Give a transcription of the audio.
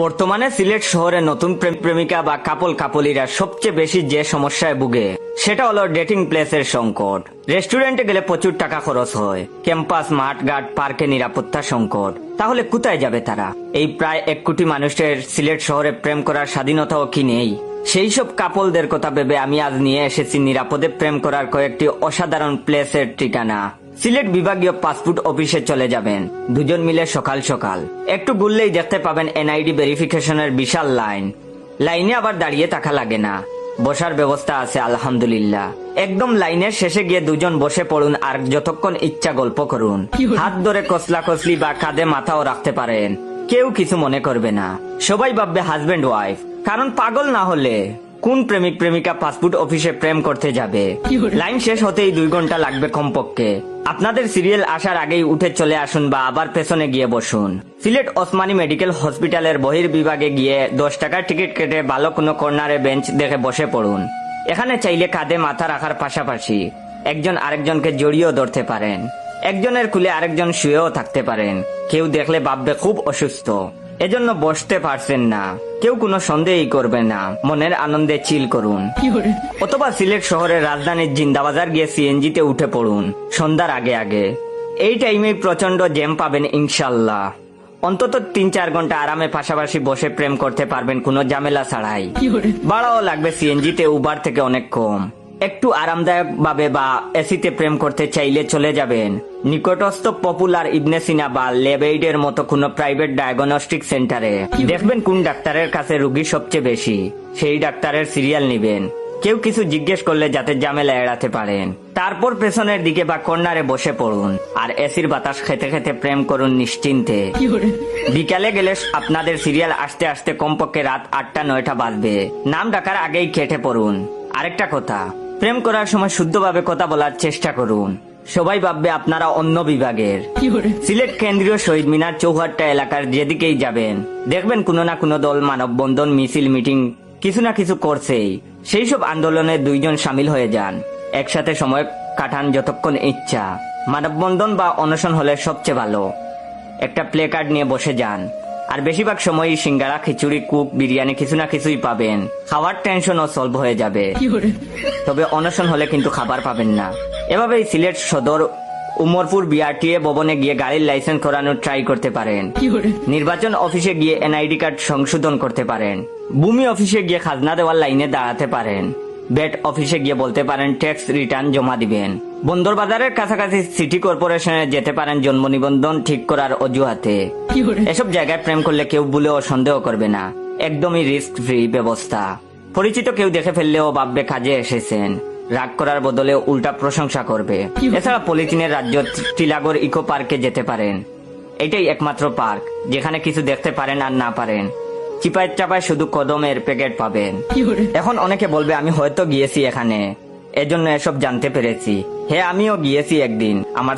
বর্তমানে সিলেট শহরে নতুন প্রেমিকা বা কাপলিরা সবচেয়ে বেশি যে সমস্যায় ভুগে সেটা হলো ডেটিং প্লেসের সংকট। রেস্টুরেন্টে গেলে প্রচুর টাকা খরচ হয়, ক্যাম্পাস, মাঠ ঘাট, পার্কে নিরাপত্তা সংকট। তাহলে কোথায় যাবে তারা? এই প্রায় 1 কোটি মানুষের সিলেট শহরে প্রেম করার স্বাধীনতাও কি নেই? সেই সব কাপলদের কথা ভেবে আমি আজ নিয়ে এসেছি নিরাপদে প্রেম করার কয়েকটি অসাধারণ প্লেসের ঠিকানা। সিলেট বিভাগীয় পাসপোর্ট অফিসে চলে যাবেন, দুজন মিলে সকাল সকাল একটু ঘুরলেই দেখতে পাবেন এনআইডি ভেরিফিকেশনের বিশাল লাইনে আবার দাঁড়িয়ে থাকা লাগে না, বসার ব্যবস্থা আছে আলহামদুলিল্লাহ। একদম লাইনের শেষে গিয়ে দুজন বসে পড়ুন আর যতক্ষণ ইচ্ছা গল্প করুন। হাত ধরে কসলি বা কাঁধে মাথাও রাখতে পারেন, কেউ কিছু মনে করবে না। সবাই ভাববে হাজবেন্ড ওয়াইফ, কারণ পাগল না হলে কোন প্রেমিক প্রেমিকা পাসপোর্ট অফিসে প্রেম করতে যাবে? লাইন শেষ হতেই 2 ঘন্টা লাগবে কমপক্ষে। আপনাদের সিরিয়াল আসার আগেই উঠে চলে আসুন বা আবার পেছনে গিয়ে বসুন। সিলেট ওসমানী মেডিকেল হসপিটালের বহির্বিভাগে গিয়ে 10 টাকার টিকিট কেটে ভালো কোনো কর্নারে বেঞ্চ দেখে বসে পড়ুন। এখানে চাইলে কাঁধে মাথা রাখার পাশাপাশি একজন আরেকজনকে জড়িয়েও ধরতে পারেন, একজনের কুলে আরেকজন শুয়েও থাকতে পারেন। কেউ দেখলে ভাববে খুব অসুস্থ, এজন্য বসতে পারছেন না, কেউ কোনো সন্দেহই করবে না, মনের আনন্দে চিল করুন। অথবা সিলেট শহরের রাজধানীর জিন্দাবাজার গিয়ে সিএনজিতে উঠে পড়ুন সন্ধ্যার আগে। এই টাইমে প্রচন্ড জ্যাম পাবেন ইনশাল্লাহ। অন্তত 3-4 ঘন্টা আরামে পাশাপাশি বসে প্রেম করতে পারবেন কোনো ঝামেলা ছাড়াই। ভাড়াও লাগবে সিএনজিতে উবার থেকে অনেক কম। একটু আরামদায়ক ভাবে বা এসিতে প্রেম করতে চাইলে চলে যাবেন নিকটস্থ পপুলার ইবনে সিনা বা লেবেইডের মতো কোনো প্রাইভেট ডায়াগনস্টিক সেন্টারে। দেখবেন কোন ডাক্তারের কাছে রুগী সবচেয়ে বেশি, সেই ডাক্তারের সিরিয়াল নিবেন। কেউ কিছু জিজ্ঞেস করলে যাতে ঝামেলা এড়াতে পারেন। তারপর পেছনের দিকে বা কর্নারে বসে পড়ুন আর এসির বাতাস খেতে খেতে প্রেম করুন নিশ্চিন্তে। বিকালে গেলে আপনাদের সিরিয়াল আসতে আসতে কমপক্ষে রাত 8টা-9টা বাজবে। নাম ডাকার আগেই কেটে পড়ুন। আরেকটা কথা, প্রেম করার সময় শুদ্ধভাবে কথা বলার চেষ্টা করুন, সবাই ভাববে আপনারা অন্য বিভাগের। সিলেট কেন্দ্রীয় শহীদ মিনার চৌহাট্টা এলাকার যেদিকেই যাবেন দেখবেন কোনো না কোনো দল মানববন্ধন, মিছিল, মিটিং কিছু না কিছু করছেই। সেই সব আন্দোলনে 2 জন সামিল হয়ে যান, একসাথে সময় কাটান যতক্ষণ ইচ্ছা। মানববন্ধন বা অনশন হলে সবচেয়ে ভালো, একটা প্লে কার্ড নিয়ে বসে যান। আর বেশিরভাগ সময়ই সিঙ্গারা, খিচুড়ি, কুক, বিরিয়ানি কিছু না কিছুই পাবেন। খাওয়ার টেনশনও সলভ হয়ে যাবে। তবে অনশন হলে কিন্তু খাবার পাবেন না। এভাবেই সিলেট সদর উমরপুর বিআরটিএ ভবনে গিয়ে গাড়ির লাইসেন্স করানোর ট্রাই করতে পারেন। নির্বাচন অফিসে গিয়ে এনআইডি কার্ড সংশোধন করতে পারেন। ভূমি অফিসে গিয়ে খাজনা দেওয়ার লাইনে দাঁড়াতে পারেন। বেট অফিসে গিয়ে বলতে পারেন ট্যাক্স রিটার্ন জমা দিবেন। বন্দরবাজারের কাছাকাছি সিটি কর্পোরেশনে যেতে পারেন জন্ম নিবন্ধন ঠিক করার অজুহাতে। এসব জায়গায় প্রেম করলে কেউ ভুলেও সন্দেহ করবে না, একদমই রিস্ক ফ্রি ব্যবস্থা। পরিচিত কেউ দেখে ফেললেও ভাববে কাজে এসেছেন, রাগ করার বদলে উল্টা প্রশংসা করবে। এছাড়া পলিথিনের রাজ্য টিলাগড় ইকো পার্কে যেতে পারেন। এটাই একমাত্র পার্ক যেখানে কিছু দেখতে পারেন আর না পারেন। চিপায় চাপায় শুধু কদমের প্যাকেট পাবেন। এখন অনেকে বলবে আমি হয়তো গিয়েছি এখানে, এজন্য এসব জানতে পেরেছি। হ্যাঁ, আমিও গিয়েছি একদিন। আমার